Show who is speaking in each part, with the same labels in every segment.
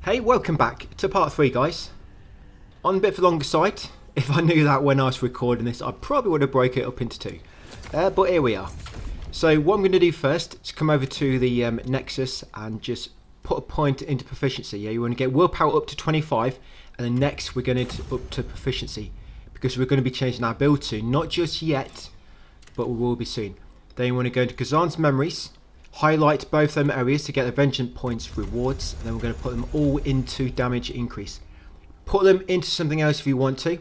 Speaker 1: Hey, welcome back to part 3, guys. On a bit of the longer side. If I knew that when I was recording this, I probably would have broke it up into 2. But here we are. So what I'm going to do first is come over to the Nexus and just put a point into proficiency. Yeah, you want to get willpower up to 25, and then next we're going to up to proficiency, because we're going to be changing our build soon. Not just yet, but we will be soon. Then you want to go into Khazan's memories. Highlight both them areas to get the vengeance points rewards, and then we're going to put them all into damage increase. Put them into something else if you want to.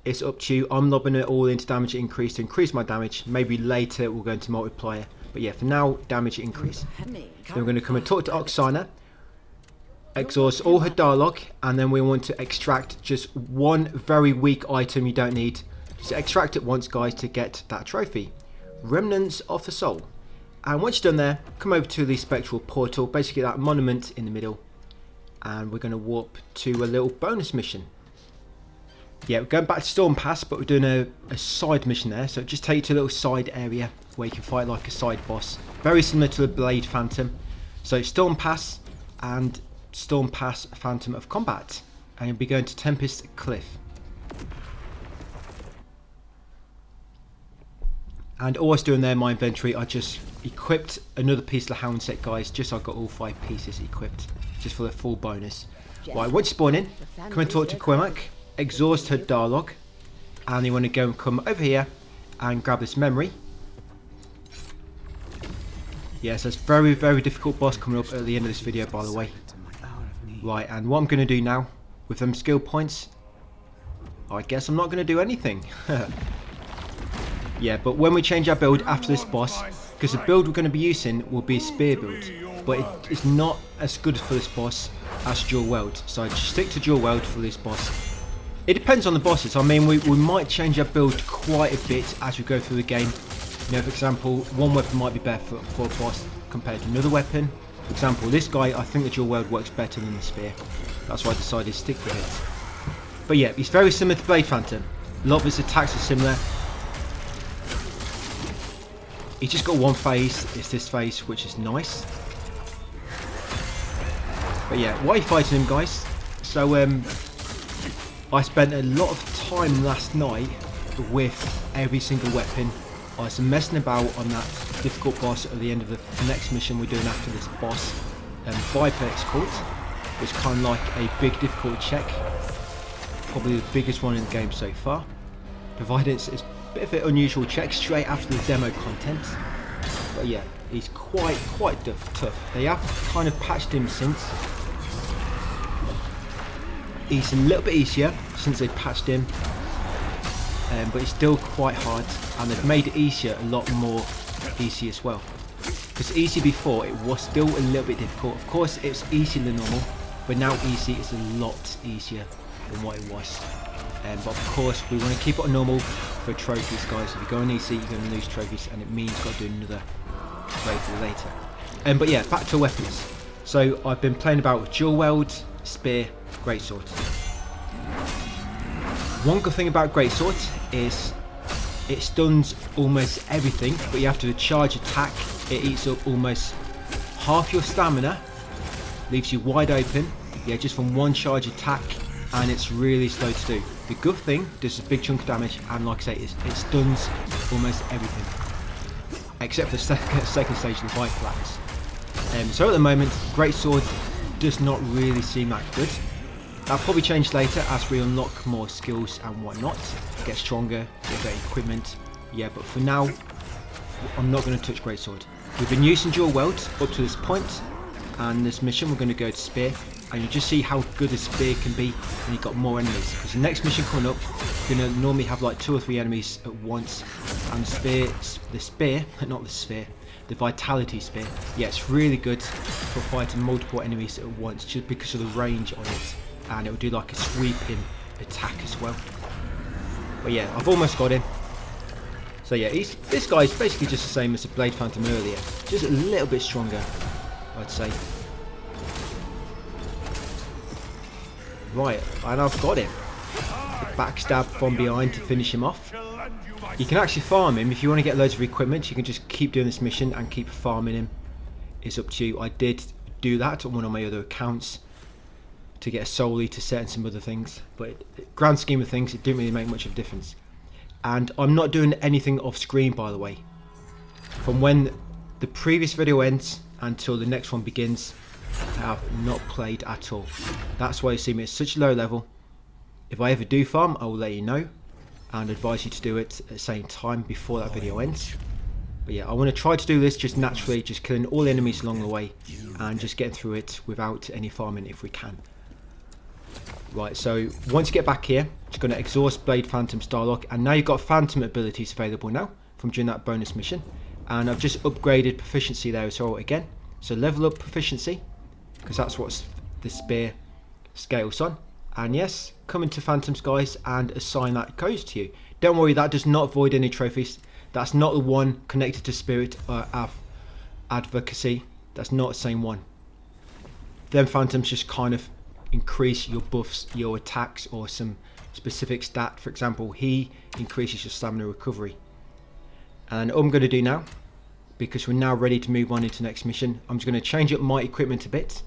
Speaker 1: It's up to you. I'm lobbing it all into damage increase to increase my damage. Maybe later we'll go into multiplier, but yeah, for now, damage increase. Then we're going to come and talk to Oksana, exhaust all her dialogue, and then we want to extract just one very weak item you don't need. Just extract it once, guys, to get that trophy. Remnants of the Soul. And once you're done there, come over to the spectral portal, basically that monument in the middle, and we're going to warp to a little bonus mission. Yeah, we're going back to Stormpass, but we're doing a side mission there, so just take you to a little side area where you can fight like a side boss, very similar to the Blade Phantom. So Stormpass and Stormpass Phantom of Combat, and you'll be going to Tempest Cliff. And all I was doing there in my inventory, I just equipped another piece of the Hound set, guys, just so I got all 5 pieces equipped, just for the full bonus. Right, once you spawn in, come and talk to Quimac, exhaust her dialogue, and you want to go and come over here and grab this memory. Yes, that's very, very difficult boss coming up at the end of this video, by the way. Right, and what I'm going to do now, with them skill points, I guess I'm not going to do anything. Yeah, but when we change our build after this boss, because the build we're going to be using will be a spear build, but it's not as good for this boss as dual weld, so I just stick to dual weld for this boss. It depends on the bosses. I mean, we might change our build quite a bit as we go through the game. You know, for example, one weapon might be better for a boss compared to another weapon. For example, this guy, I think the dual weld works better than the spear. That's why I decided to stick with it. But yeah, he's very similar to Blade Phantom. A lot of his attacks are similar. He's just got one phase, it's this phase, which is nice. But yeah, why are you fighting him, guys? So, I spent a lot of time last night with every single weapon. I was messing about on that difficult boss at the end of the next mission we're doing after this boss. Viper it's called, which is kind of like a big difficult check. Probably the biggest one in the game so far. Provided it's a bit of an unusual check straight after the demo content. But yeah, he's quite tough. They have kind of patched him since. He's a little bit easier since they patched him, but it's still quite hard, and they've made it easier, a lot more easy as well. Because easy before, it was still a little bit difficult. Of course, it's easier than normal, but now easy is a lot easier than what it was. But of course, we want to keep it on normal for trophies, guys. If you go on easy, you're going to lose trophies, and it means you've got to do another playthrough later. But yeah, back to weapons. So I've been playing about with dual weld, spear, greatsword. One good thing about greatsword is it stuns almost everything, but you have to charge attack. It eats up almost half your stamina, leaves you wide open. Yeah, just from one charge attack, and it's really slow to do. The good thing does a big chunk of damage, and like I say, it stuns almost everything, except for the second stage of the bike collapse. So at the moment, greatsword does not really seem that good. That'll probably change later as we unlock more skills and whatnot, get stronger, get better equipment. Yeah, but for now, I'm not going to touch greatsword. We've been using dual weld up to this point, and this mission we're going to go to spear, and you just see how good a spear can be when you've got more enemies. Because the next mission coming up, you're going to normally have like 2 or 3 enemies at once, and the vitality spear, yeah, it's really good for fighting multiple enemies at once, just because of the range on it, and it will do like a sweeping attack as well. But yeah, I've almost got him. So yeah, this guy's basically just the same as the Blade Phantom earlier, just a little bit stronger, I'd say. Right, and I've got him. Backstab from behind to finish him off. You can actually farm him if you want to get loads of equipment. You can just keep doing this mission and keep farming him. It's up to you. I did do that on one of my other accounts, to get a soul to set and some other things, but grand scheme of things, it didn't really make much of a difference. And I'm not doing anything off screen, by the way. From when the previous video ends until the next one begins, I have not played at all. That's why you see me at such a low level. If I ever do farm, I will let you know and advise you to do it at the same time before that video ends. But yeah, I want to try to do this just naturally, just killing all enemies along the way and just getting through it without any farming if we can. Right, so once you get back here, just going to exhaust Blade Phantom Starlock, and now you've got Phantom abilities available now from doing that bonus mission. And I've just upgraded proficiency there as well again. So level up proficiency, because that's what the spear scales on. And yes, come into Phantom Skies and assign that code to you. Don't worry, that does not void any trophies. That's not the one connected to Spirit or Advocacy. That's not the same one. Them Phantoms just kind of increase your buffs, your attacks, or some specific stat. For example, he increases your stamina recovery. And all I'm going to do now, because we're now ready to move on into the next mission, I'm just going to change up my equipment a bit.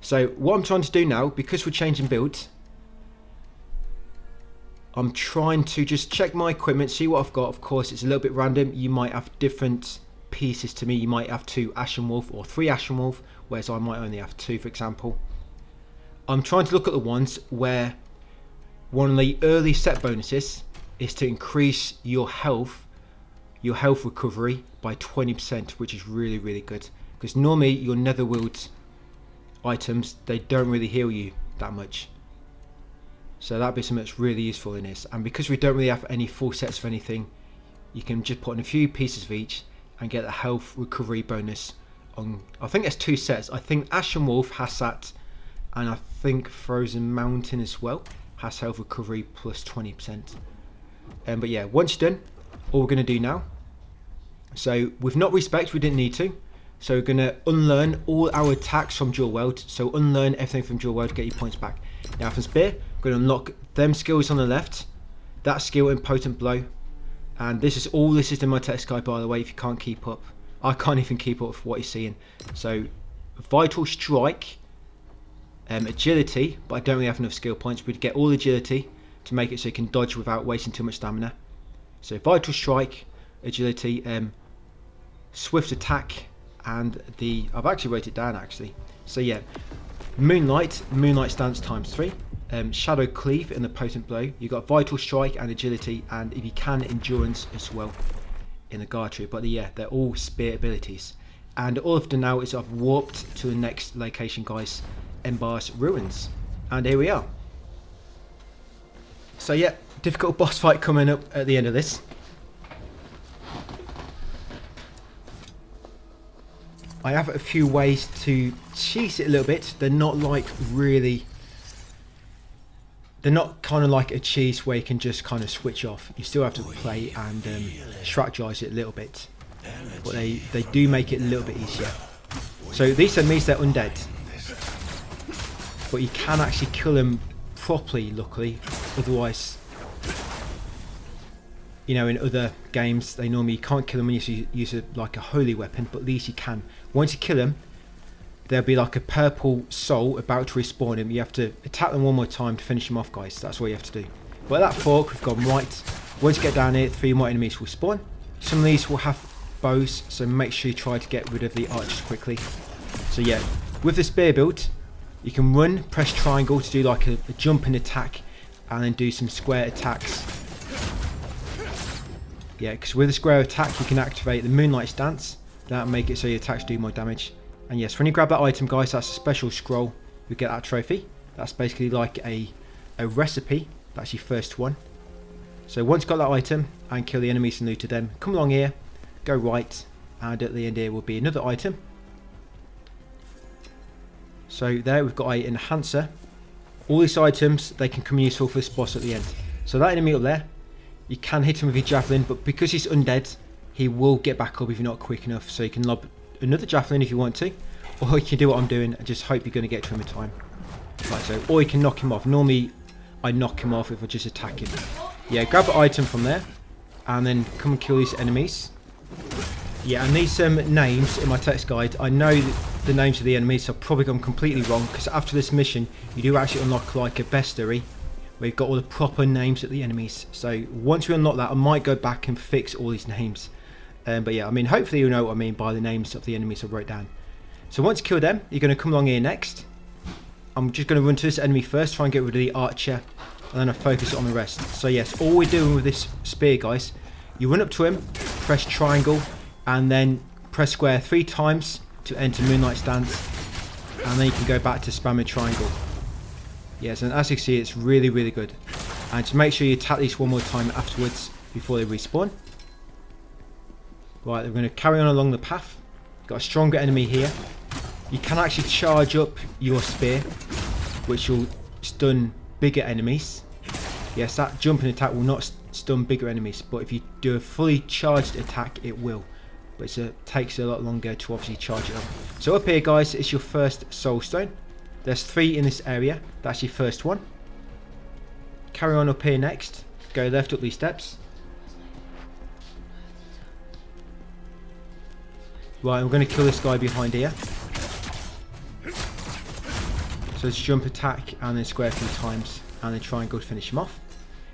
Speaker 1: So what I'm trying to do now, because we're changing builds, I'm trying to just check my equipment, see what I've got. Of course, it's a little bit random. You might have different pieces to me. You might have 2 Ashen Wolf or 3 Ashen Wolf, whereas I might only have 2, for example. I'm trying to look at the ones where one of the early set bonuses is to increase your health recovery by 20%, which is really, really good. Because normally your Netherworld items, they don't really heal you that much. So that'd be something that's really useful in this. And because we don't really have any full sets of anything, you can just put in a few pieces of each and get the health recovery bonus on, I think there's 2 sets. I think Ashen Wolf has that, and I think Frozen Mountain as well has health recovery plus 20%. But yeah, once you're done, all we're going to do now, so with not respect, we didn't need to, so we're going to unlearn all our attacks from Dual Weld. So unlearn everything from Dual Weld to get your points back. Now from Spear, we're going to unlock them skills on the left, that skill in Potent Blow, and this is in my text guide, by the way, if you can't keep up. I can't even keep up with what you're seeing. So Vital Strike, agility, but I don't really have enough skill points. We'd get all agility to make it so you can dodge without wasting too much stamina. So Vital Strike, agility, swift attack, and I've actually wrote it down actually. So yeah, Moonlight Stance ×3, Shadow Cleave in the Potent Blow. You've got Vital Strike and agility, and if you can, Endurance as well in the Guard Troop. But yeah, they're all spear abilities. And all I've done now is I've warped to the next location, guys. Embars Ruins, and here we are. So yeah, difficult boss fight coming up at the end of this. I have a few ways to cheese it a little bit. They're not like really, they're not kind of like a cheese where you can just kind of switch off. You still have to play and strategize it a little bit, but they do make it a little bit easier. So these enemies, they're undead, but you can actually kill them properly, luckily. Otherwise, you know, in other games, they normally can't kill them when you use like a holy weapon, but at least you can. Once you kill them, there'll be like a purple soul about to respawn him. You have to attack them one more time to finish them off, guys. That's what you have to do. But at that fork, we've gone right. Once you get down here, 3 more enemies will spawn. Some of these will have bows, so make sure you try to get rid of the archers quickly. So yeah, with the spear build, you can run, press triangle to do like a jumping attack, and then do some square attacks. Yeah, because with a square attack you can activate the Moonlight Stance. That'll make it so your attacks do more damage. And yes, when you grab that item, guys, that's a special scroll. You get that trophy. That's basically like a recipe. That's your first one. So once you've got that item and kill the enemies and loot to them, come along here, go right, and at the end here will be another item. So there we've got a enhancer. All these items, they can come useful for this boss at the end. So that enemy up there, you can hit him with your javelin, but because he's undead, he will get back up if you're not quick enough. So you can lob another javelin if you want to, or you can do what I'm doing and just hope you're going to get to him in time. Right, so, or you can knock him off. Normally I knock him off if I just attack him. Yeah, grab the item from there and then come and kill these enemies. Yeah, and these names in my text guide, I know the names of the enemies, so I've probably gone completely wrong, because after this mission you do actually unlock like a bestiary where you've got all the proper names of the enemies. So once we unlock that, I might go back and fix all these names. But yeah, I mean, hopefully you know what I mean by the names of the enemies I wrote down. So once you kill them, you're going to come along here next. I'm just going to run to this enemy first, try and get rid of the archer, and then I focus on the rest. So yes, all we're doing with this spear, guys, you run up to him, press triangle, and then press square 3 times to enter Moonlight Stance, and then you can go back to spamming triangle. Yes, and as you can see, it's really, really good. And just make sure you attack these one more time afterwards before they respawn. Right, we're going to carry on along the path. Got a stronger enemy here. You can actually charge up your spear, which will stun bigger enemies. Yes, that jumping attack will not stun bigger enemies, but if you do a fully charged attack, it will. But it takes a lot longer to obviously charge it up. So up here, guys, is your first soul stone. There's 3 in this area. That's your first one. Carry on up here next. Go left up these steps. Right, I'm going to kill this guy behind here. So it's jump attack and then square 3 times and then triangle to finish him off.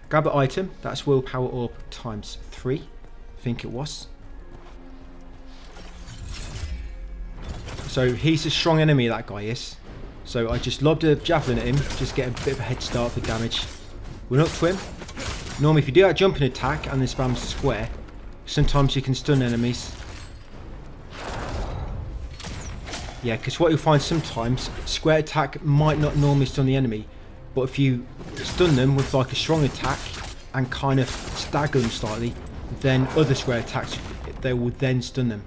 Speaker 1: Grab an item. That's willpower orb times 3. I think it was. So he's a strong enemy, that guy is. So I just lobbed a javelin at him, just get a bit of a head start for damage. Run up to him. Normally if you do that jumping attack and then spam square, sometimes you can stun enemies. Yeah, because what you'll find sometimes, square attack might not normally stun the enemy, but if you stun them with like a strong attack and kind of stagger them slightly, then other square attacks, they will then stun them.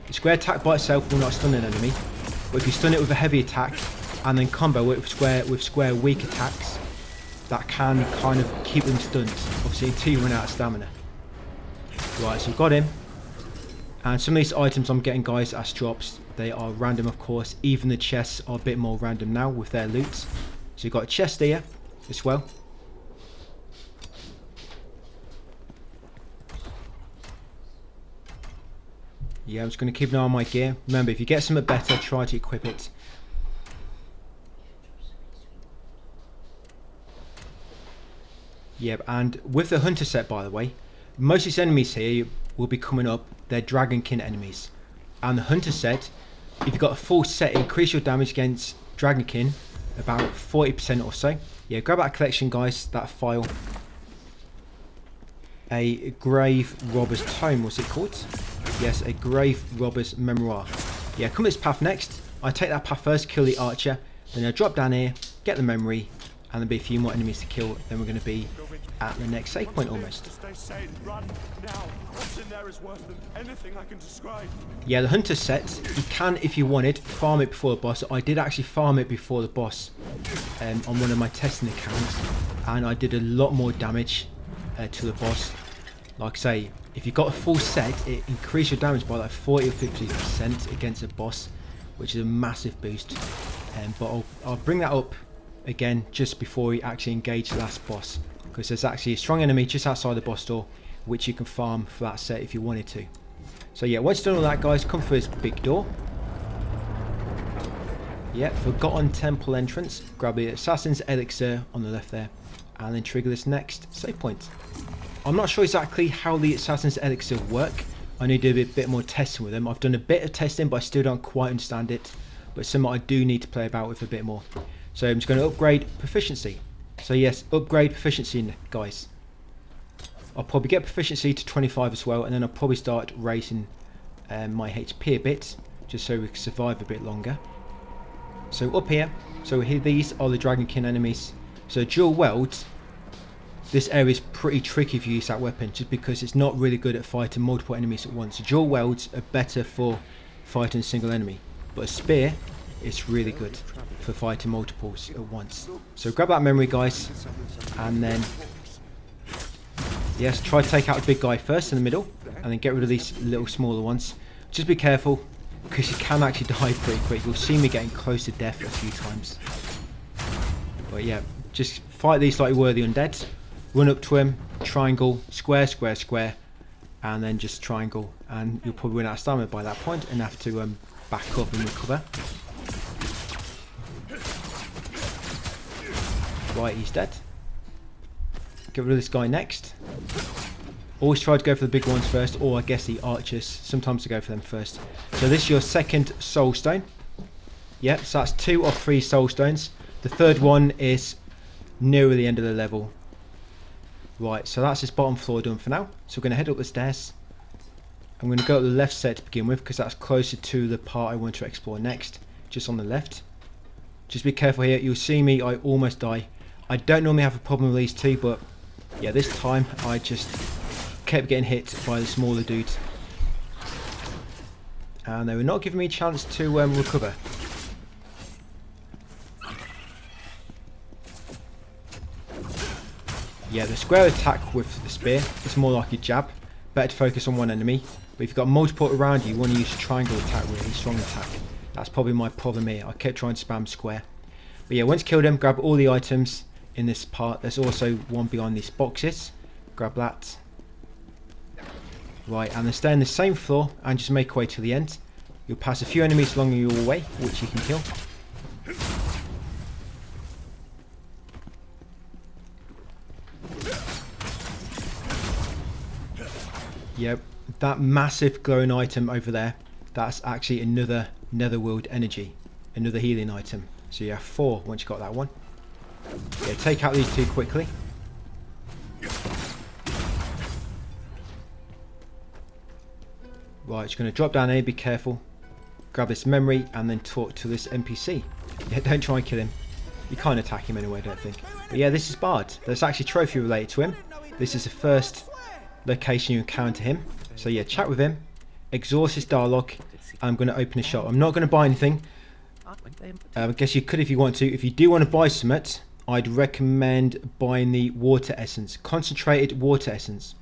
Speaker 1: The square attack by itself will not stun an enemy, but if you stun it with a heavy attack and then combo it with square weak attacks, that can kind of keep them stunned, obviously until you run out of stamina. Right, so we've got him. And some of these items I'm getting, guys, as drops, they are random, of course. Even the chests are a bit more random now with their loot. So you've got a chest here as well. Yeah, I'm just going to keep an eye on my gear. Remember, if you get something better, try to equip it. Yep, and with the hunter set, by the way, most of these enemies here will be coming up. They're dragonkin enemies. And the hunter set, if you've got a full set, increase your damage against dragonkin about 40% or so. Yeah, grab that collection, guys, that file. A grave robber's tome, what's it called? Yes, a grave robber's memoir. Yeah, come this path next. I take that path first, kill the archer, then I drop down here, get the memory, and there'll be a few more enemies to kill. Then we're going to be at the next save point almost. Yeah, the hunter set, you can, if you wanted, farm it before the boss. I did actually farm it before the boss on one of my testing accounts, and I did a lot more damage to the boss. Like I say, if you got a full set, it increased your damage by like 40 or 50% against a boss, which is a massive boost. But I'll bring that up again just before we actually engage the last boss, because there's actually a strong enemy just outside the boss door which you can farm for that set if you wanted to. So yeah, once you've done all that, guys, come through this big door. Yep, Forgotten Temple entrance. Grab the Assassin's Elixir on the left there, and then trigger this next save point. I'm not sure exactly how the Assassin's Elixir work. I need to do a bit more testing with them. I've done a bit of testing, but I still don't quite understand it. But something I do need to play about with a bit more. So I'm just going to upgrade proficiency. So yes, upgrade proficiency, guys. I'll probably get proficiency to 25 as well, and then I'll probably start raising my HP a bit, just so we can survive a bit longer. So up here, so here, these are the dragonkin enemies. So dual welds, this area is pretty tricky if you use that weapon, just because it's not really good at fighting multiple enemies at once. So dual welds are better for fighting a single enemy, but a spear is really good for fighting multiples at once. So grab that memory, guys, and then yes, try to take out the big guy first in the middle, and then get rid of these little smaller ones. Just be careful, because you can actually die pretty quick. You'll see me getting close to death a few times. But yeah, just fight these like you were the undead. Run up to him, triangle, square, square, square, and then just triangle, and you'll probably run out of stamina by that point and have to back up and recover. Right, he's dead. Get rid of this guy next. Always try to go for the big ones first, or I guess the archers, sometimes to go for them first. So this is your second soul stone. Yep, so that's 2 of 3 soul stones. The third one is nearer the end of the level. Right, so that's this bottom floor done for now. So we're going to head up the stairs. I'm going to go up the left set to begin with, because that's closer to the part I want to explore next. Just on the left. Just be careful here. You'll see me, I almost die. I don't normally have a problem with these two, but yeah, this time I just kept getting hit by the smaller dudes. And they were not giving me a chance to recover. Yeah, the square attack with the spear is more like a jab. Better to focus on one enemy. But if you've got multiple around you, you want to use a triangle attack, really strong attack. That's probably my problem here. I kept trying to spam square. But yeah, once you kill them, grab all the items in this part. There's also one behind these boxes. Grab that. Right, and then stay on the same floor and just make your way to the end. You'll pass a few enemies along your way, which you can kill. Yep, that massive glowing item over there, that's actually another netherworld energy, another healing item. So you have 4 once you got that one. Yeah, take out these 2 quickly. Right, just going to drop down here, be careful. Grab this memory and then talk to this NPC. Yeah, don't try and kill him. You can't attack him anyway, I don't think. But yeah, this is Bard. There's actually a trophy related to him. This is the first location you encounter him. So yeah, chat with him, exhaust his dialogue. I'm going to open a shop. I'm not going to buy anything. I guess you could if you want to. If you do want to buy something, I'd recommend buying the water essence, concentrated water essence.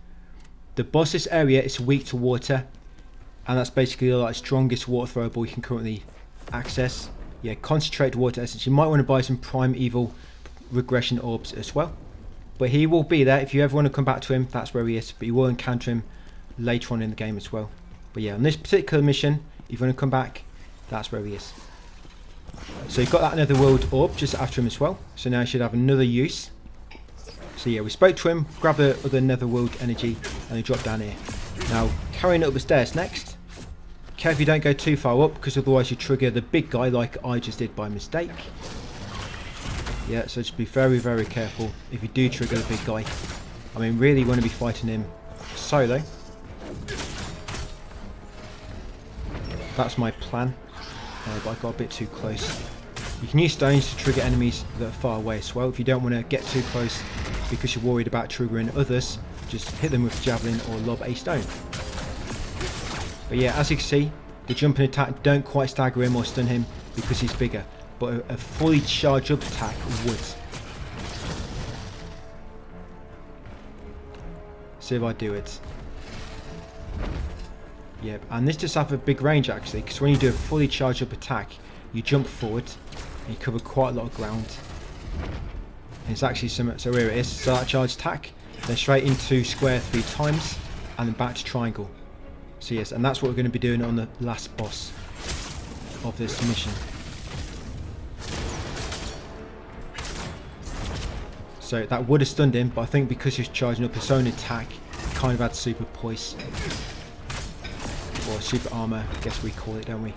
Speaker 1: The boss's area is weak to water, and that's basically the strongest water throwable you can currently access. Yeah, concentrated water essence. You might want to buy some primeval regression orbs as well. But he will be there if you ever want to come back to him. That's where he is. But you will encounter him later on in the game as well. But yeah, on this particular mission, if you want to come back, that's where he is. So you've got that netherworld orb just after him as well. So now you should have another use. So yeah, we spoke to him, grab the other netherworld energy, and he dropped down here. Now, carrying up the stairs next. Careful you don't go too far up, because otherwise you trigger the big guy like I just did by mistake. Yeah, so just be very, very careful if you do trigger the big guy. I mean, really want to be fighting him solo. That's my plan. But I got a bit too close. You can use stones to trigger enemies that are far away as well. If you don't want to get too close because you're worried about triggering others, just hit them with javelin or lob a stone. But yeah, as you can see, the jumping attack don't quite stagger him or stun him because he's bigger. But a fully charged up attack would. See if I do it. Yep, and this does have a big range actually, because when you do a fully charged up attack, you jump forward and you cover quite a lot of ground. And it's actually so here it is. So that charged attack, then straight into square 3 times, and then back to triangle. So yes, and that's what we're going to be doing on the last boss of this mission. So that would have stunned him, but I think because he's charging up his own attack, he kind of had super poise. Or super armor, I guess we call it, don't we?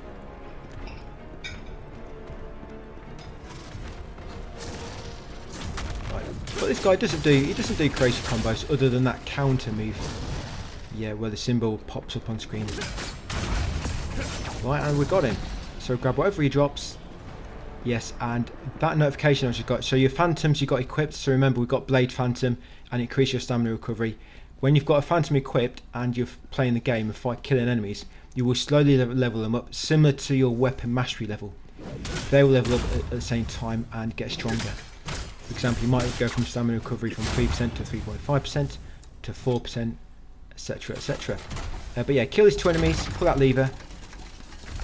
Speaker 1: Right. But this guy doesn't do crazy combos other than that counter move. Yeah, where the symbol pops up on screen. Right, and we got him. So grab whatever he drops. Yes, and that notification I just got. So your phantoms you got equipped. So remember, we've got Blade Phantom and increase your stamina recovery. When you've got a phantom equipped and you're playing the game and killing enemies, you will slowly level them up, similar to your weapon mastery level. They will level up at the same time and get stronger. For example, you might go from stamina recovery from 3% to 3.5% to 4%, etc, etc. But yeah, kill these 2 enemies, pull that lever,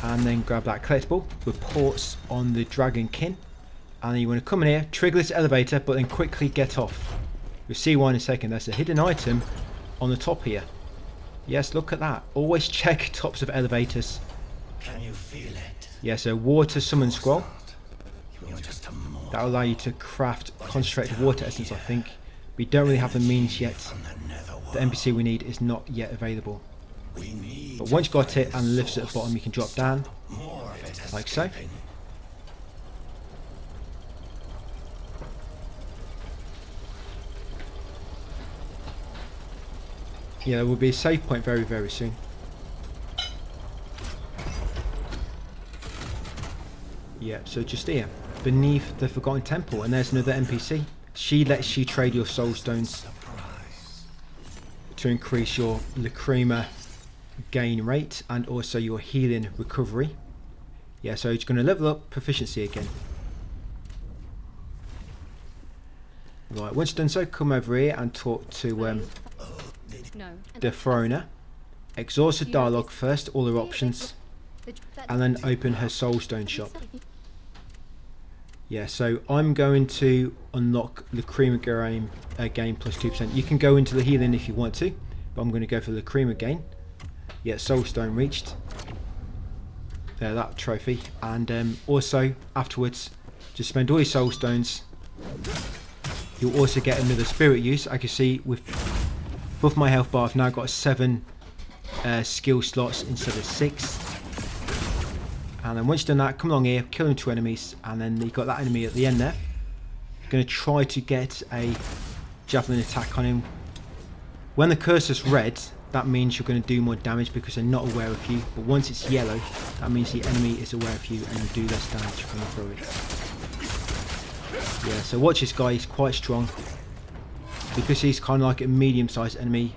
Speaker 1: and then grab that collectible, reports on the dragon kin. And then you want to come in here, trigger this elevator, but then quickly get off. You'll see why in a second. There's a hidden item on the top here. Yes, look at that. Always check tops of elevators.
Speaker 2: Can you feel it?
Speaker 1: Yeah, so water summon scroll.
Speaker 2: You're just a mortal.
Speaker 1: That'll allow you to craft concentrated water essence, I think. We don't really have the means yet.
Speaker 2: From the netherworld.
Speaker 1: The NPC we need is not yet available.
Speaker 2: We need
Speaker 1: But
Speaker 2: to
Speaker 1: once you got
Speaker 2: find
Speaker 1: it and lifts at the bottom, you can drop down,
Speaker 2: more of it
Speaker 1: like so.
Speaker 2: escaping.
Speaker 1: Yeah, there will be a save point very, very soon. Yeah, so just here, beneath the Forgotten Temple, and there's another NPC. She lets you trade your soul stones to increase your Lacrima gain rate and also your healing recovery. Yeah, so it's going to level up proficiency again. Right, once done so, come over here and talk to the foreigner. Exhaust the dialogue first, all her options, and then open her soulstone shop. Yeah, so I'm going to unlock Lacrima gain plus 2%. You can go into the healing if you want to, but I'm going to go for Lacrima gain. Yeah, soulstone reached. There, that trophy. And also, afterwards, just spend all your soulstones. You'll also get another spirit use. I can see with above my health bar, I've now got 7 skill slots instead of 6. And then once you've done that, come along here, kill them 2 enemies, and then you've got that enemy at the end there. Going to try to get a javelin attack on him. When the cursor's red, that means you're going to do more damage because they're not aware of you. But once it's yellow, that means the enemy is aware of you and you do less damage coming through it. Yeah, so watch this guy, he's quite strong. Because he's kind of like a medium-sized enemy,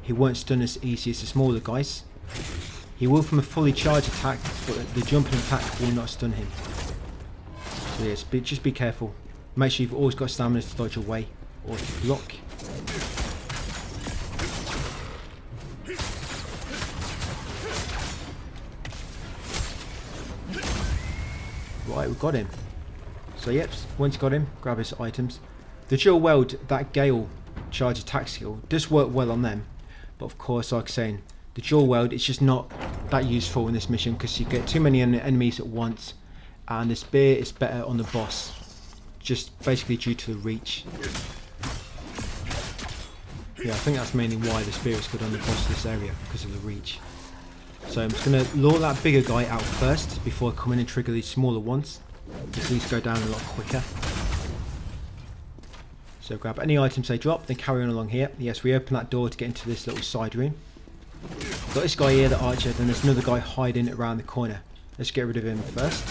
Speaker 1: he won't stun as easy as the smaller guys. He will from a fully charged attack, but the jumping attack will not stun him. So yes, just be careful. Make sure you've always got stamina to dodge away or to block. Right, we've got him. So yep, once you got him, grab his items. The dual weld, that Gale charge attack skill, does work well on them. But of course, like I'm saying, the dual weld, it's just not that useful in this mission because you get too many enemies at once. And the spear is better on the boss, just basically due to the reach. Yeah, I think that's mainly why the spear is good on the boss of this area, because of the reach. So I'm just going to lure that bigger guy out first before I come in and trigger these smaller ones. Just needs to go down a lot quicker. So grab any items they drop, then carry on along here. Yes, we open that door to get into this little side room. Got this guy here, the archer, then there's another guy hiding around the corner. Let's get rid of him first.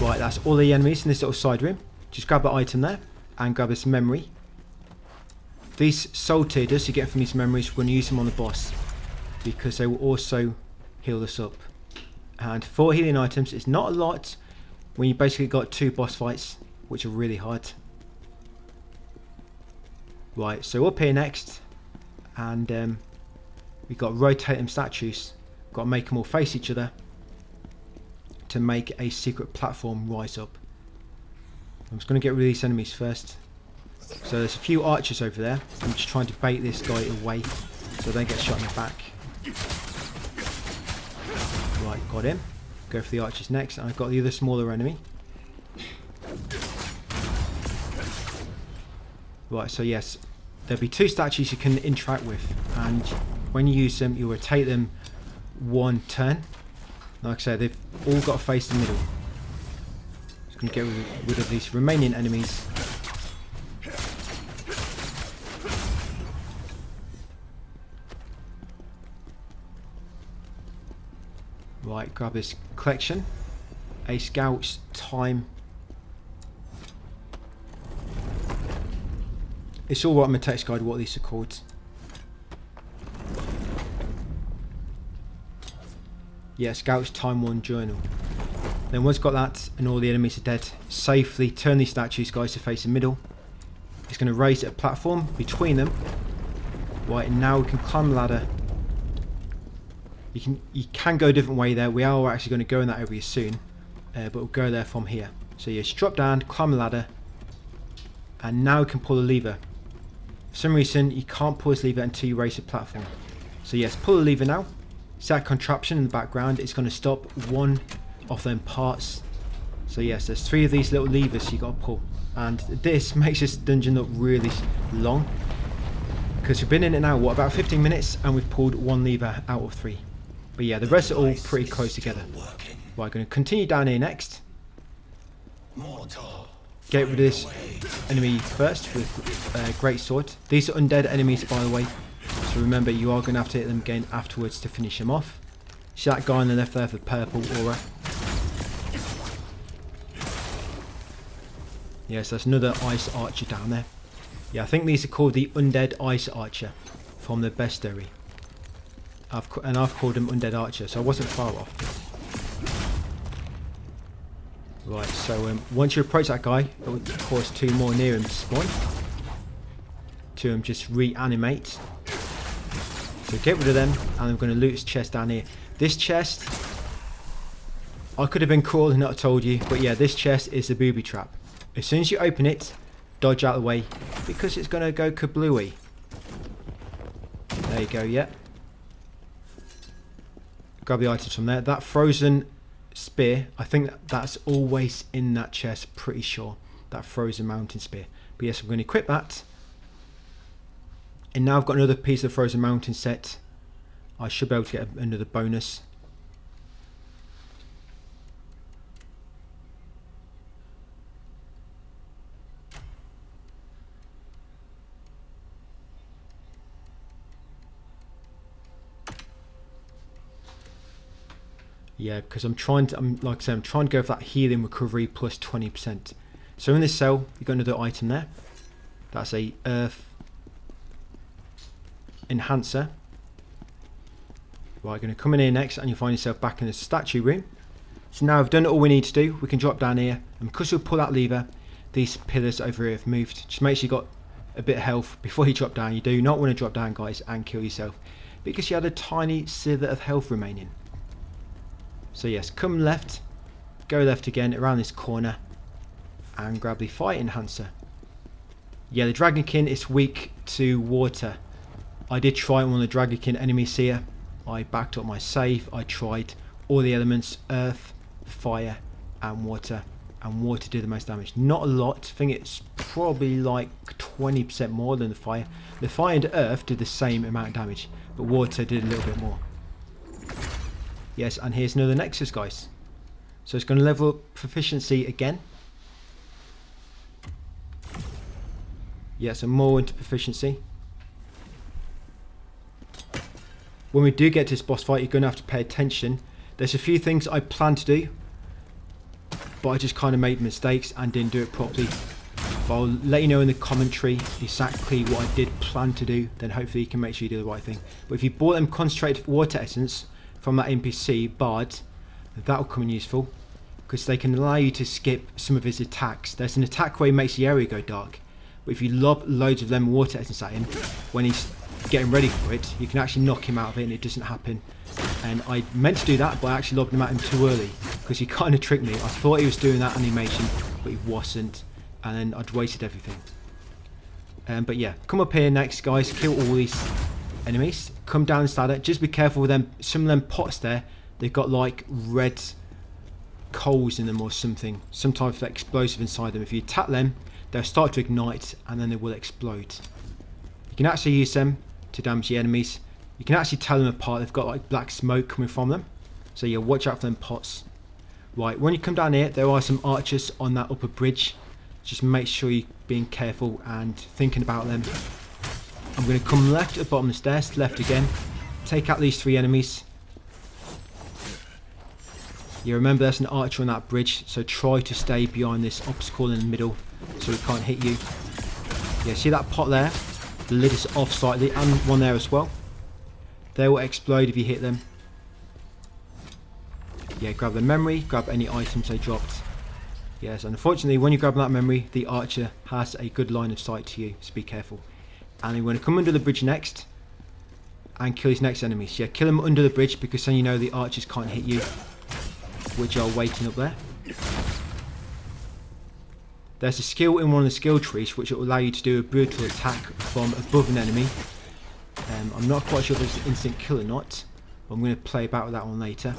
Speaker 1: Right, that's all the enemies in this little side room. Just grab the item there and grab this memory. These soul tear dust you get from these memories, we're going to use them on the boss because they will also heal us up. And 4 healing items is not a lot when you basically got 2 boss fights, which are really hard. Right, so up here next, and we've got rotating statues. Got to make them all face each other to make a secret platform rise up. I'm just going to get rid of these enemies first. So there's a few archers over there. I'm just trying to bait this guy away so they get shot in the back. Right, got him. Go for the archers next, and I've got the other smaller enemy. Right, so yes, there'll be 2 statues you can interact with, and when you use them, you rotate them 1 turn. Like I said, they've all got to face the middle. Just going to get rid of these remaining enemies. Right, grab this collection. A scout's time. It's all right on my text guide what these are called. Yeah, Scout's Time 1 journal. Then once got that and all the enemies are dead, safely turn these statues, guys, to face the middle. It's going to raise a platform between them. Right, and now we can climb the ladder. You can go a different way there. We are actually going to go in that area soon, but we'll go there from here. So you just drop down, climb the ladder, and now we can pull the lever. For some reason, you can't pull this lever until you raise the platform. So yes, pull the lever now. See that contraption in the background? It's going to stop one of them parts. So yes, there's 3 of these little levers you got to pull. And this makes this dungeon look really long. Because we've been in it now, what, about 15 minutes? And we've pulled 1 lever out of 3. But yeah, the rest are all pretty close together. Right, going to continue down here next. Get rid of this enemy first with a great sword. These are undead enemies, by the way. So remember, you are going to have to hit them again afterwards to finish them off. See that guy on the left there with the purple aura? Yes, there's another ice archer down there. Yeah, I think these are called the undead ice archer from the bestiary. I've called them undead archer, so I wasn't far off. Right, so once you approach that guy, it will cause 2 more near him to spawn. 2 of them just reanimate. So get rid of them, and I'm going to loot his chest down here. This chest, I could have been cruel and not told you, but yeah, this chest is a booby trap. As soon as you open it, dodge out of the way, because it's going to go kablooey. There you go, yeah. Grab the items from there. That frozen spear, I think that's always in that chest, pretty sure. That frozen mountain spear. But yes, I'm going to equip that. And now I've got another piece of the frozen mountain set. I should be able to get another bonus. Yeah, because like I said, I'm trying to go for that healing recovery plus 20%. So in this cell, you've got another item there. That's a earth enhancer. Right, going to come in here next, and you'll find yourself back in the statue room. So now I've done all we need to do. We can drop down here, and because we pull that lever, these pillars over here have moved. Just make sure you've got a bit of health before you drop down. You do not want to drop down, guys, and kill yourself, because you had a tiny slither of health remaining. So yes, come left, go left again around this corner, and grab the fire enhancer. Yeah, the dragonkin is weak to water. I did try on one of the dragonkin enemies here. I backed up my save. I tried all the elements, earth, fire, and water did the most damage. Not a lot. I think it's probably like 20% more than the fire. The fire and earth did the same amount of damage, but water did a little bit more. Yes, and here's another nexus, guys. So it's going to level up proficiency again. Yes, and more into proficiency. When we do get to this boss fight, you're going to have to pay attention. There's a few things I planned to do, but I just kind of made mistakes and didn't do it properly. But I'll let you know in the commentary exactly what I did plan to do, then hopefully you can make sure you do the right thing. But if you bought them concentrated water essence from that NPC Bard, that will come in useful, because they can allow you to skip some of his attacks. There's an attack where he makes the area go dark, but if you lob loads of lemon water essence at him when he's getting ready for it, you can actually knock him out of it and it doesn't happen. And I meant to do that, but I actually lobbed him at him too early, because he kind of tricked me. I thought he was doing that animation, but he wasn't, and then I'd wasted everything. But yeah, come up here next, guys, kill all these enemies, come down this ladder. Just be careful with them. Some of them pots there, they've got like red coals in them or something, some type of explosive inside them. If you attack them, they'll start to ignite and then they will explode. You can actually use them to damage the enemies. You can actually tell them apart. They've got like black smoke coming from them, so yeah, watch out for them pots. Right, when you come down here, there are some archers on that upper bridge. Just make sure you're being careful and thinking about them. I'm going to come left at the bottom of the stairs, left again, take out these 3 enemies. You remember there's an archer on that bridge, so try to stay behind this obstacle in the middle so he can't hit you. Yeah, see that pot there? The lid is off slightly, and one there as well. They will explode if you hit them. Yeah, grab the memory, grab any items they dropped. Yes, unfortunately when you grab that memory, the archer has a good line of sight to you, so be careful. And you're going to come under the bridge next and kill his next enemies. Yeah, kill them under the bridge, because then you know the archers can't hit you, which are waiting up there. There's a skill in one of the skill trees which will allow you to do a brutal attack from above an enemy. I'm not quite sure if it's an instant kill or not. But I'm going to play about with that one later.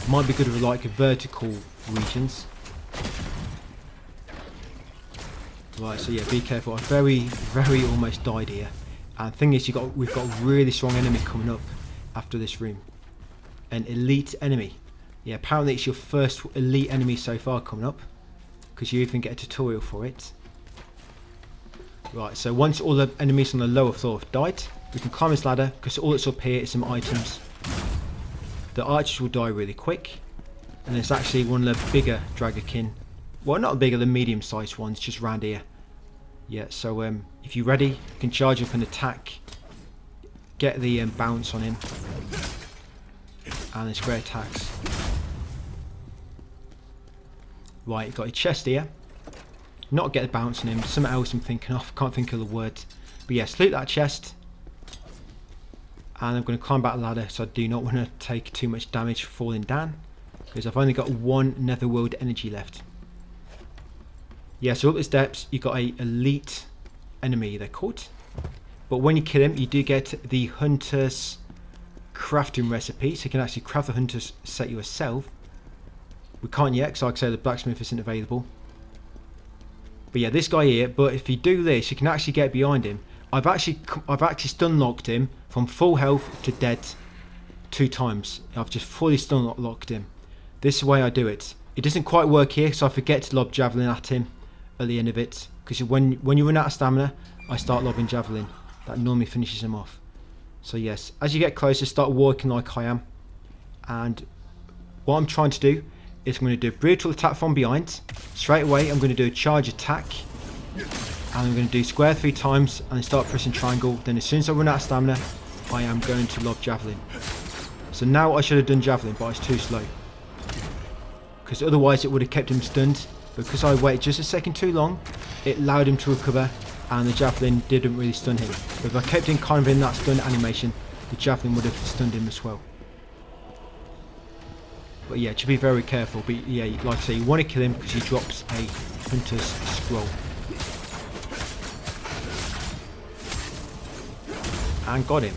Speaker 1: Might be good with like vertical regions. Right, so yeah, be careful. I very almost died here. And the thing is, we've got a really strong enemy coming up after this room. An elite enemy. Yeah, apparently it's your first elite enemy so far coming up, because you even get a tutorial for it. Right, so once all the enemies on the lower floor have died, we can climb this ladder, because all that's up here is some items. The archers will die really quick, and it's actually one of the bigger Dragonkin. Well, not bigger, the medium-sized ones, just round here. Yeah, so if you're ready, you can charge up and attack. Get the bounce on him. And the square attacks. Right, you've got a chest here. Not get the bounce on him, something else I'm thinking of, can't think of the word. But yes, loot that chest. And I'm going to climb back the ladder, so I do not want to take too much damage falling down. Because I've only got one netherworld energy left. Yeah, so up the steps, you've got a elite enemy, they're called. But when you kill him, you do get the hunter's crafting recipe, so you can actually craft the hunter's set yourself. We can't yet, because like I say, the blacksmith isn't available. But yeah, this guy here, but if you do this, you can actually get behind him. I've actually stun locked him from full health to dead 2 times. I've just fully stun locked him. This is the way I do it. It doesn't quite work here, so I forget to lob javelin at him at the end of it. Because when you run out of stamina, I start lobbing javelin. That normally finishes him off. So yes, as you get closer, start walking like I am. And what I'm trying to do is I'm going to do a brutal attack from behind. Straight away, I'm going to do a charge attack. And I'm going to do square 3 times and then start pressing triangle. Then as soon as I run out of stamina, I am going to lob javelin. So now I should have done javelin, but I was too slow. Because otherwise it would have kept him stunned. Because I waited just a second too long, it allowed him to recover. And the javelin didn't really stun him. But if I kept him kind of in that stun animation, the javelin would have stunned him as well. But yeah, to be very careful. But yeah, like I say, you want to kill him because he drops a hunter's scroll. And got him.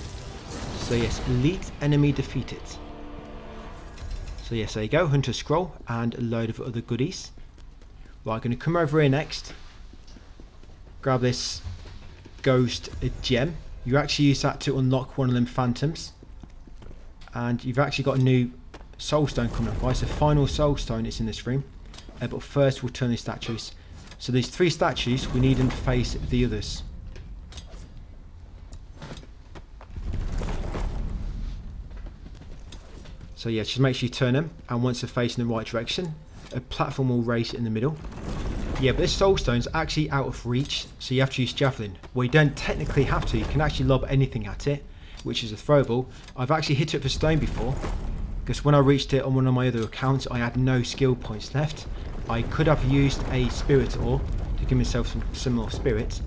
Speaker 1: So yes, elite enemy defeated. So yes, there you go, hunter's scroll and a load of other goodies. Right, I'm going to come over here next. Grab this ghost gem. You actually use that to unlock one of them phantoms. And you've actually got a new soul stone coming up. Right, so final soul stone is in this room. But first we'll turn these statues. So these 3 statues, we need them to face the others. So yeah, just make sure you turn them, and once they're facing the right direction, a platform will raise in the middle. Yeah, but this soul stone's actually out of reach, so you have to use javelin. Well, you don't technically have to, you can actually lob anything at it, which is a throwable. I've actually hit it with a stone before, because when I reached it on one of my other accounts, I had no skill points left. I could have used a spirit ore to give myself some more spirit,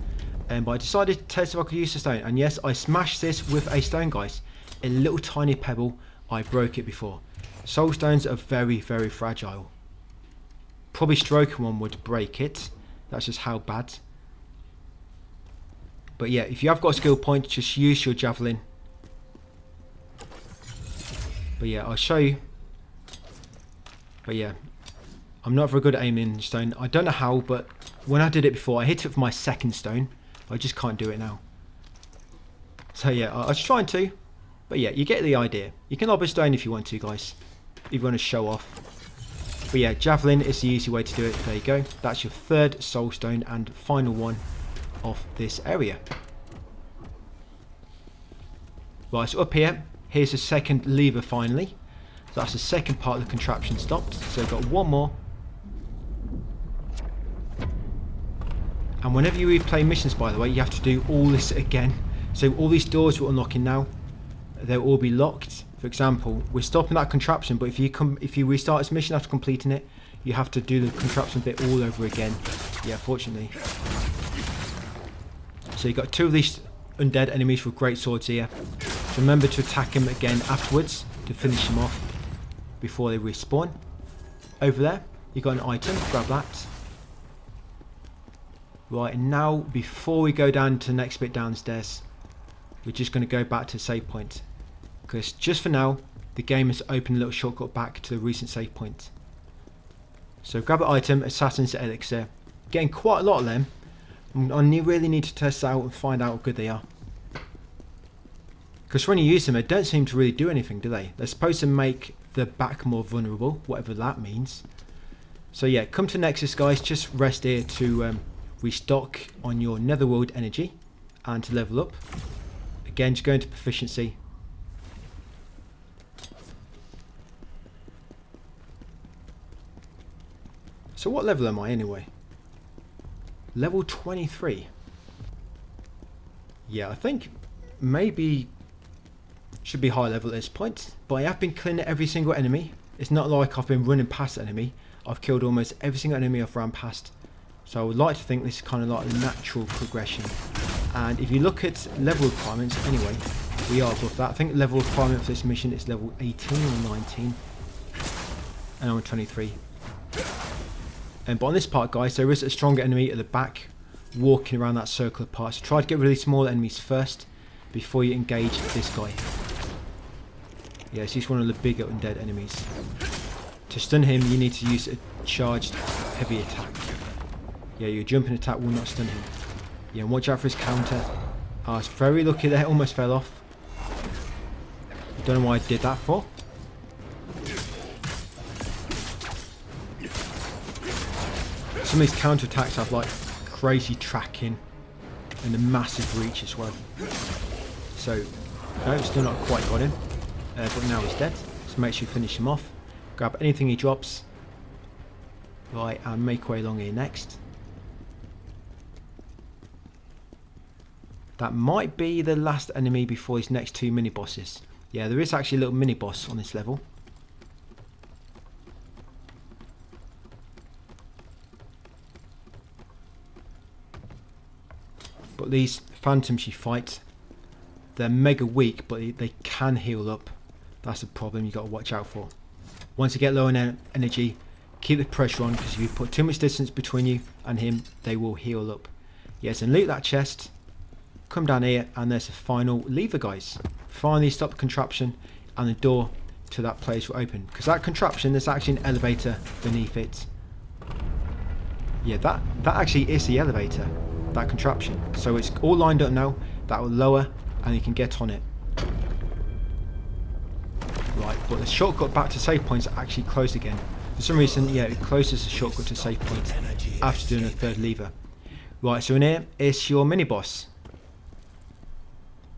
Speaker 1: but I decided to test if I could use the stone. And yes, I smashed this with a stone, guys. A little tiny pebble. I broke it before. Soul stones are very fragile. Probably stroking one would break it. That's just how bad. But yeah, if you have got a skill point, just use your javelin. But yeah, I'll show you. But yeah, I'm not very good at aiming stone. I don't know how, but when I did it before, I hit it with my second stone. I just can't do it now. So yeah, I was trying to. But yeah, you get the idea. You can lob a stone if you want to, guys. If you want to show off. But yeah, javelin is the easy way to do it. There you go. That's your 3rd soul stone and final one of this area. Right, so up here, here's the 2nd lever finally. So that's the 2nd part of the contraption stopped. So we've got one more. And whenever you replay missions, by the way, you have to do all this again. So all these doors we're unlocking now, they'll all be locked. For example, we're stopping that contraption, but if you restart this mission after completing it, you have to do the contraption bit all over again. Yeah, fortunately. So you've got 2 of these undead enemies with great swords here. So remember to attack them again afterwards to finish them off before they respawn. Over there, you've got an item, grab that. Right, and now before we go down to the next bit downstairs, we're just going to go back to the save point. Because just for now, the game has opened a little shortcut back to the recent save point. So grab an item, Assassin's Elixir. Getting quite a lot of them. I really need to test out and find out how good they are. Because when you use them, they don't seem to really do anything, do they? They're supposed to make the back more vulnerable, whatever that means. So yeah, come to Nexus guys, just rest here to restock on your Netherworld energy and to level up. Again, just go into proficiency. So what level am I anyway? Level 23. Yeah, I think maybe should be high level at this point. But I have been killing every single enemy. It's not like I've been running past the enemy. I've killed almost every single enemy I've run past. So I would like to think this is kind of like a natural progression. And if you look at level requirements, anyway, we are above that. I think the level requirement for this mission is level 18 or 19. And I'm on 23. But on this part, guys, there is a stronger enemy at the back walking around that circle of parts. So try to get really small enemies first before you engage this guy. Yes, he's one of the bigger undead enemies. To stun him, you need to use a charged heavy attack. Yeah, your jumping attack will not stun him. Yeah, and watch out for his counter. I was very lucky there, almost fell off. I don't know why I did that for. Some of these counter attacks have like crazy tracking and a massive reach as well. So, no, still not quite got him. But now he's dead. So make sure you finish him off. Grab anything he drops. Right, and make way along here next. That might be the last enemy before his next two mini bosses. Yeah, there is actually a little mini boss on this level. But these phantoms you fight, they're mega weak, but they can heal up. That's a problem you've got to watch out for. Once you get low on energy, keep the pressure on, because if you put too much distance between you and him, they will heal up. Yes, and loot that chest. Come down here, and there's a final lever, guys. Finally stop the contraption, and the door to that place will open. Because that contraption, there's actually an elevator beneath it. Yeah, that actually is the elevator. That contraption. So it's all lined up now. That will lower, and you can get on it. Right, but the shortcut back to save points are actually closed again. For some reason, yeah, it closes the shortcut to save point after doing the third lever. Right, so in here is your mini boss.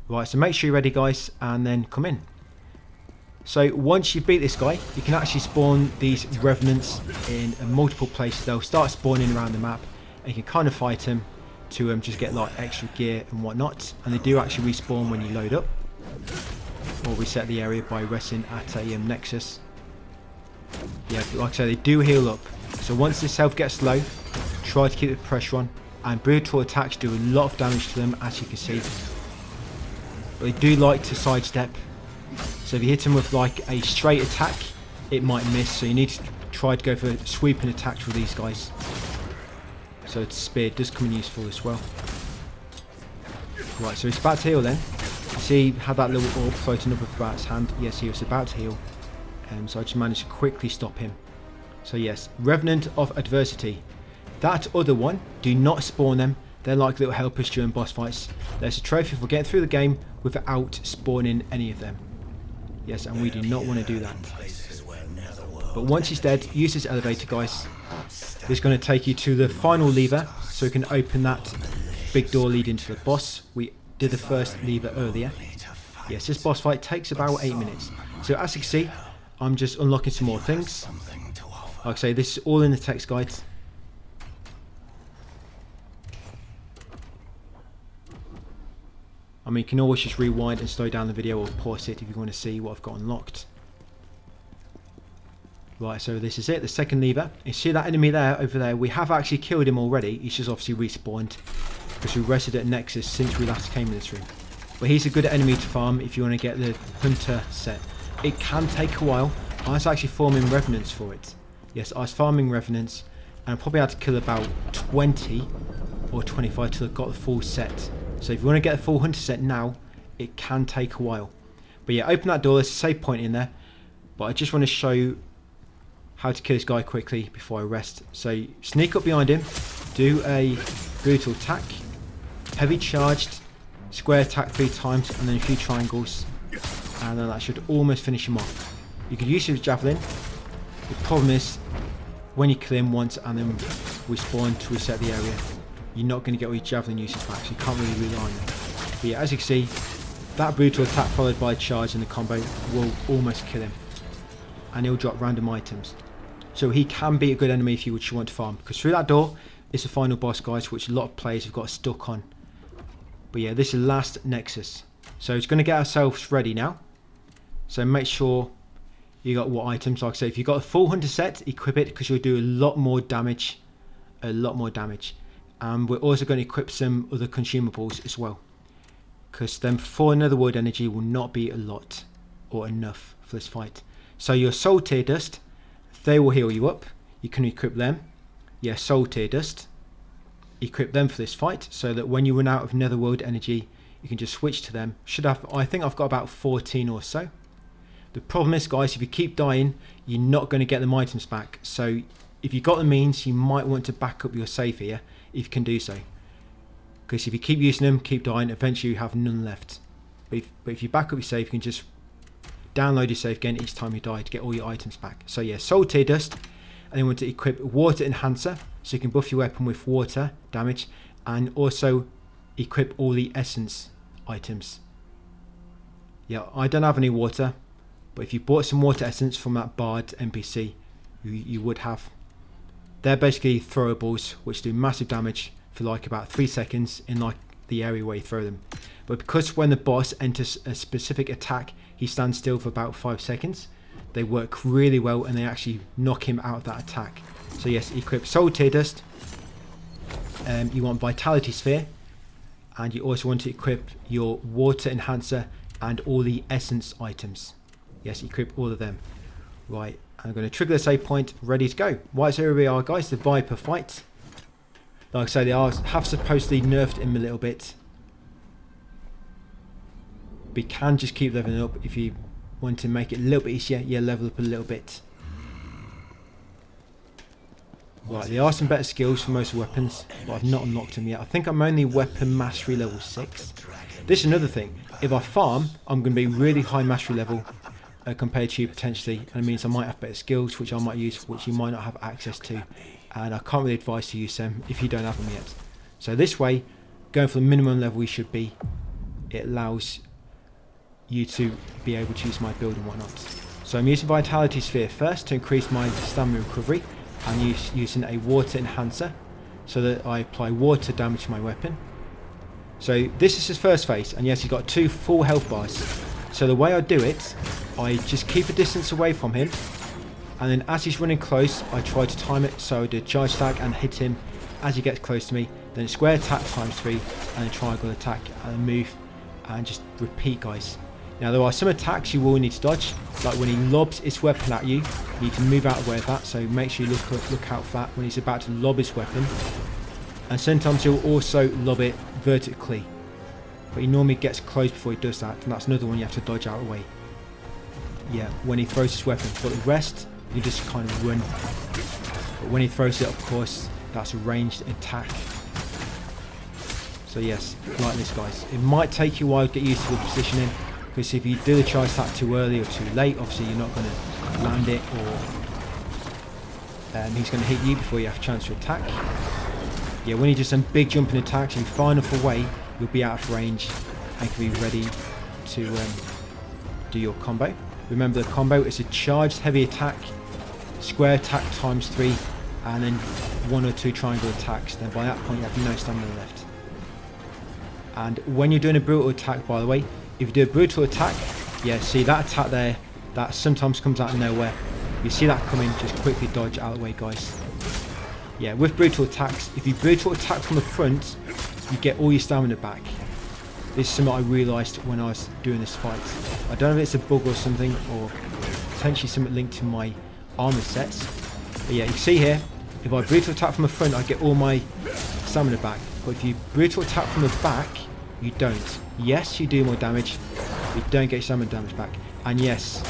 Speaker 1: Right, so make sure you're ready, guys, and then come in. So once you beat this guy, you can actually spawn these revenants in multiple places. They'll start spawning around the map, and you can kind of fight them to just get like extra gear and whatnot. And they do actually respawn when you load up, or reset the area by resting at a nexus. Yeah, but like I say, they do heal up. So once this health gets low, try to keep the pressure on. And brutal attacks do a lot of damage to them, as you can see. But they do like to sidestep. So if you hit them with like a straight attack, it might miss. So you need to try to go for sweeping attacks with these guys. So the spear does come in useful as well. Right, so he's about to heal then. See how that little orb floating up about his hand? Yes, he was about to heal. So I just managed to quickly stop him. So yes, Revenant of Adversity. That other one, do not spawn them. They're like little helpers during boss fights. There's a trophy for getting through the game without spawning any of them. Yes, and we do not want to do that. But once he's dead, use this elevator, guys. It's going to take you to the final lever, so you can open that big door leading to the boss. We did the first lever earlier. Yes, this boss fight takes about 8 minutes. So as you can see, I'm just unlocking some more things. Like I say, this is all in the text guides. I mean, you can always just rewind and slow down the video or pause it if you want to see what I've got unlocked. Right, so this is it, the second lever. You see that enemy there, over there, we have actually killed him already. He's just obviously respawned because we rested at Nexus since we last came in this room. But he's a good enemy to farm if you want to get the Hunter set. It can take a while. I was actually farming Revenants for it. Yes, I was farming Revenants, and I probably had to kill about 20 or 25 till I got the full set. So if you want to get a full Hunter set now, it can take a while. But yeah, open that door, there's a save point in there. But I just want to show you how to kill this guy quickly before I rest. So sneak up behind him, do a brutal attack, heavy charged, square attack 3 times, and then a few triangles, and then that should almost finish him off. You could use his javelin. The problem is, when you kill him once and then respawn to reset the area, you're not going to get all your javelin uses back, so you can't really rely on them. But yeah, as you can see, that brutal attack followed by a charge in the combo will almost kill him, and he'll drop random items. So he can be a good enemy if you want to farm, because through that door is the final boss, guys, which a lot of players have got stuck on. But yeah, this is last Nexus. So it's going to get ourselves ready now. So make sure you got what items. Like I say, if you've got a full hunter set, equip it, because you'll do a lot more damage. And we're also going to equip some other consumables as well, because then for another world energy will not be a lot or enough for this fight. So your soul tear dust, they will heal you up. You can equip them. Yeah, soul tear dust. Equip them for this fight, so that when you run out of netherworld energy, you can just switch to them. I think I've got about 14 or so. The problem is, guys, if you keep dying, you're not going to get them items back. So if you've got the means, you might want to back up your save here if you can do so. Because if you keep using them, keep dying, eventually you have none left. But if you back up your save, you can just download your save again each time you die to get all your items back. So yeah, soul tear dust, and then you want to equip water enhancer, so you can buff your weapon with water damage, and also equip all the essence items. Yeah, I don't have any water, but if you bought some water essence from that bard NPC, you would have. They're basically throwables which do massive damage for like about 3 seconds in like the area where you throw them. But because when the boss enters a specific attack, he stands still for about 5 seconds, they work really well and they actually knock him out of that attack. So yes, equip soul tear dust. You want vitality sphere, and you also want to equip your water enhancer and all the essence items. Yes, equip all of them. Right, I'm going to trigger the save point, ready to go. Right, so here we are, guys, the Viper fight. Like I say, they have supposedly nerfed him a little bit. But you can just keep leveling up if you want to make it a little bit easier. Yeah, level up a little bit. Right, there are some better skills for most weapons, but I've not unlocked them yet. I think I'm only weapon mastery level 6. This is another thing. If I farm, I'm going to be really high mastery level compared to you potentially, and it means I might have better skills which I might use, which you might not have access to, and I can't really advise to use them if you don't have them yet. So this way, going for the minimum level we should be, it allows you to be able to use my build and whatnot. So I'm using Vitality Sphere first to increase my stamina recovery. I'm using a water enhancer so that I apply water damage to my weapon. So this is his first phase, and yes, he's got 2 full health bars. So the way I do it, I just keep a distance away from him, and then as he's running close, I try to time it, so I do a charge stack and hit him as he gets close to me, then square attack times 3, and a triangle attack, and move, and just repeat, guys. Now there are some attacks you will need to dodge, like when he lobs his weapon at you, you need to move out of the way of that, so make sure you look out for that when he's about to lob his weapon. And sometimes he'll also lob it vertically, but he normally gets close before he does that, and that's another one you have to dodge out of the way. Yeah, when he throws his weapon, but the rest, you just kind of run. But when he throws it, of course, that's a ranged attack. So yes, like this, guys. It might take you a while to get used to the positioning, because if you do the charge attack too early or too late, obviously you're not going to land it, or he's going to hit you before you have a chance to attack. Yeah, when you do some big jumping attacks and far enough away, you'll be out of range and can be ready to do your combo. Remember, the combo is a charged heavy attack, square attack times 3, and then 1 or 2 triangle attacks. Then by that point you have no stamina left. And when you're doing a brutal attack, by the way, if you do a brutal attack, yeah, see that attack there, that sometimes comes out of nowhere. You see that coming, just quickly dodge out of the way, guys. Yeah, with brutal attacks, if you brutal attack from the front, you get all your stamina back. This is something I realised when I was doing this fight. I don't know if it's a bug or something, or potentially something linked to my armour sets. But yeah, you see here, if I brutal attack from the front, I get all my stamina back. But if you brutal attack from the back, you don't. Yes, you do more damage, you don't get stamina damage back. And yes,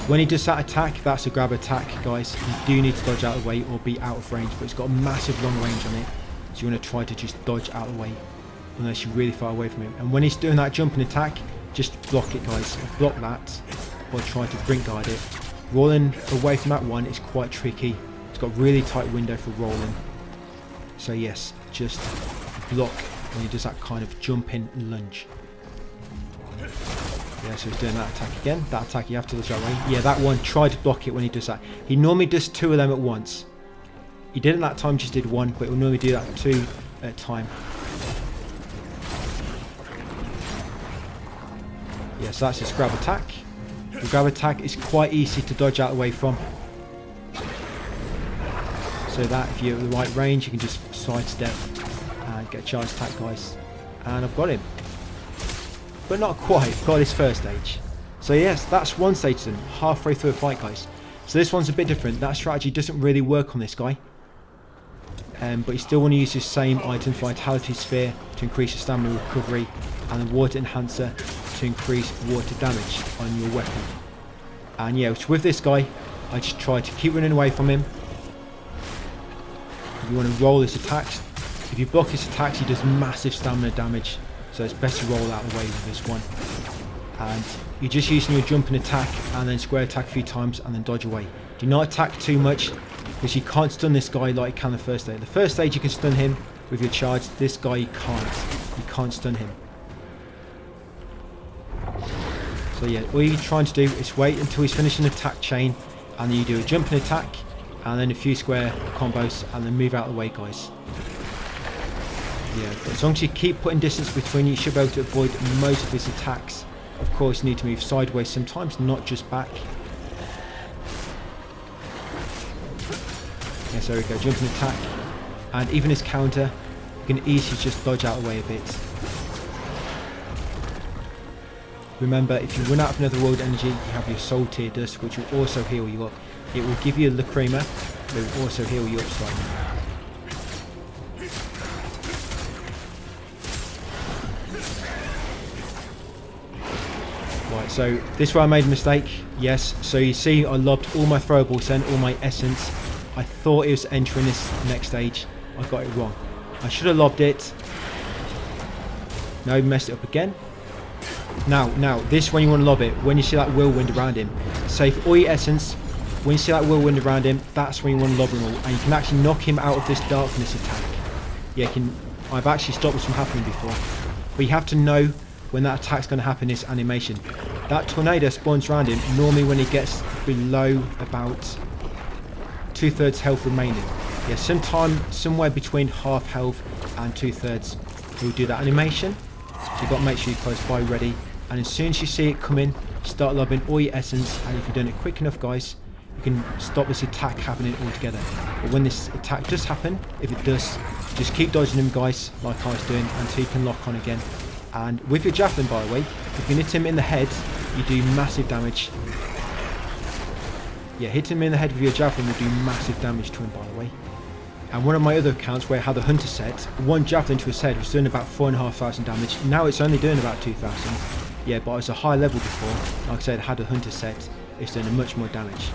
Speaker 1: when he does that attack, that's a grab attack, guys. You do need to dodge out of the way or be out of range, but it's got a massive long range on it, so you want to try to just dodge out of the way unless you're really far away from him. And when he's doing that jumping attack, just block it, guys. Block that or try to brink guard it. Rolling away from that one is quite tricky. It's got a really tight window for rolling. So yes, just block when he does that kind of jumping lunge. Yeah, so he's doing that attack again. That attack you have to dodge that way. Yeah, that one, try to block it when he does that. He normally does 2 of them at once. He didn't that time, just did 1, but he'll normally do that 2 at a time. Yeah, so that's his grab attack. The grab attack is quite easy to dodge out of the way from. So that if you're at the right range, you can just sidestep and get a charge attack, guys. And I've got him. But not quite, got his first stage. So yes, that's one stage done, halfway through a fight, guys. So this one's a bit different. That strategy doesn't really work on this guy. But you still want to use the same items, Vitality Sphere to increase your stamina recovery, and the Water Enhancer to increase water damage on your weapon. And yeah, so with this guy, I just try to keep running away from him. You want to roll his attacks. If you block his attacks, he does massive stamina damage. So it's best to roll out of the way with this one. And you're just using your jumping attack and then square attack a few times and then dodge away. Do not attack too much because you can't stun this guy like you can the first stage. The first stage you can stun him with your charge. This guy you can't. You can't stun him. So yeah, all you're trying to do is wait until he's finished an attack chain and then you do a jumping attack and then a few square combos and then move out of the way, guys. Yeah, but as long as you keep putting distance between you, you should be able to avoid most of his attacks. Of course, you need to move sideways sometimes, not just back. Yeah, so there we go, jumping attack. And even his counter, you can easily just dodge out of the way a bit. Remember, if you run out of Netherworld energy, you have your Soul Tear Dust, which will also heal you up. It will give you a Lacrima, but it will also heal you up slightly. Right, so this is where I made a mistake. Yes, so you see I lobbed all my throwables then, all my essence. I thought it was entering this next stage. I got it wrong. I should have lobbed it. No, messed it up again. Now, this is when you want to lob it. When you see that whirlwind around him. Save all your essence. When you see that whirlwind around him, that's when you want to lob him all. And you can actually knock him out of this darkness attack. Yeah, I've actually stopped this from happening before. But you have to know when that attack's going to happen, this animation. That tornado spawns around him normally when he gets below about 2/3 health remaining. Yeah, somewhere between half health and 2/3 he'll do that animation. So you've got to make sure you're close by ready. And as soon as you see it come in, start lobbing all your essence. And if you've done it quick enough, guys, you can stop this attack happening altogether. But when this attack does happen, if it does, just keep dodging him, guys, like I was doing, until you can lock on again. And with your javelin, by the way, if you hit him in the head, you do massive damage. Yeah, hitting him in the head with your javelin will do massive damage to him, by the way. And one of my other accounts where I had the hunter set, one javelin to his head was doing about 4,500 damage. Now it's only doing about 2,000. Yeah, but I was a high level before. Like I said, I had a hunter set. It's doing much more damage.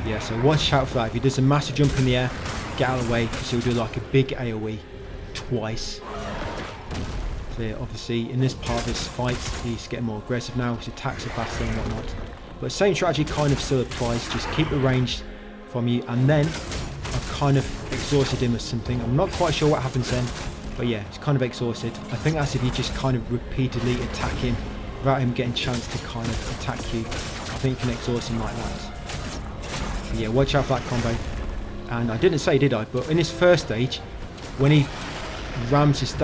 Speaker 1: Yeah, so watch out for that. If he does a massive jump in the air, get out of the way, because he'll do like a big AoE twice. So yeah, obviously in this part of this fight, he's getting more aggressive now. His attacks are faster and whatnot. But same strategy kind of still applies. Just keep the range from you, and then I've kind of exhausted him or something. I'm not quite sure what happens then, but yeah, he's kind of exhausted. I think that's if you just kind of repeatedly attack him without him getting a chance to kind of attack you. I think you can exhaust him like that. But yeah, watch out for that combo. And I didn't say, did I, but in his first stage, when he rams his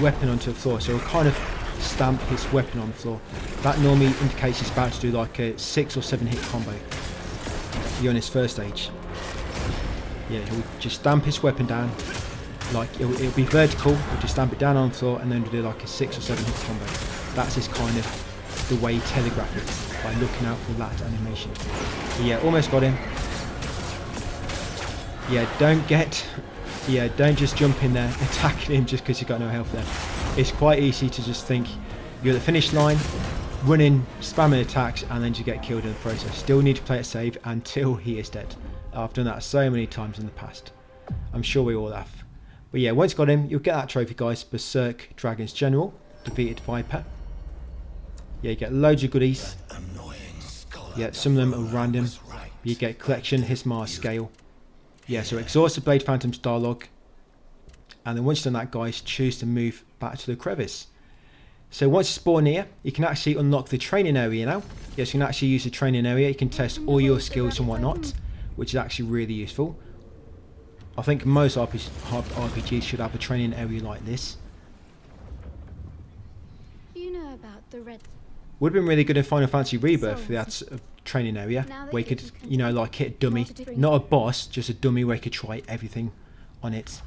Speaker 1: weapon onto the floor, so he'll kind of stamp his weapon on the floor. That normally indicates he's about to do like a 6 or 7 hit combo. You're on his first stage. Yeah, he'll just stamp his weapon down. Like it'll be vertical, he'll just stamp it down on the floor and then do like a 6 or 7 hit combo. That's his kind of the way you telegraph it, by looking out for that animation. But yeah, almost got him. Yeah, don't get Yeah, don't just jump in there attacking him just because you've got no health there. It's quite easy to just think you're at the finish line, running, spamming attacks, and then you get killed in the process. Still need to play it safe until he is dead. I've done that so many times in the past. I'm sure we all have. But yeah, once you got him, you'll get that trophy, guys. Berserk Dragon's General. Defeated Viper. Yeah, you get loads of goodies. Yeah, some of them are random. You get collection, Hismar scale. Yeah, so exhaust the Blade Phantom's dialogue. And then once you've done that, guys, choose to move back to the crevice. So once you spawn here, you can actually unlock the training area now. Yes, you can actually use the training area. You can test all your skills and whatnot, which is actually really useful. I think most RPGs should have a training area like this.
Speaker 3: You know about the red.
Speaker 1: Would have been really good in Final Fantasy Rebirth for that training area where you could, you know, like hit a dummy, not a boss, just a dummy where you could try everything on it.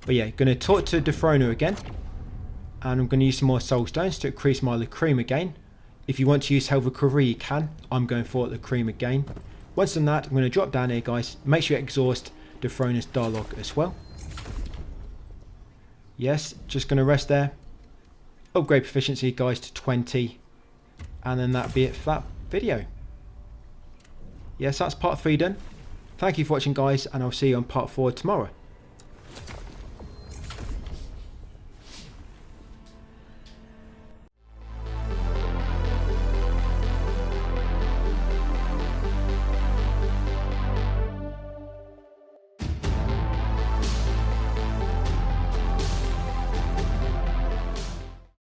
Speaker 1: But yeah, going to talk to Defroner again, and I'm going to use some more soul stones to increase my Lacrime again. If you want to use health recovery, you can. I'm going for Lacrime again. Once done that, I'm going to drop down here, guys. Make sure you exhaust Defroner's dialogue as well. Yes, just going to rest there. Upgrade proficiency, guys, to 20. And then that'll be it for that video. Yes, that's part 3 done. Thank you for watching, guys, and I'll see you on part 4 tomorrow.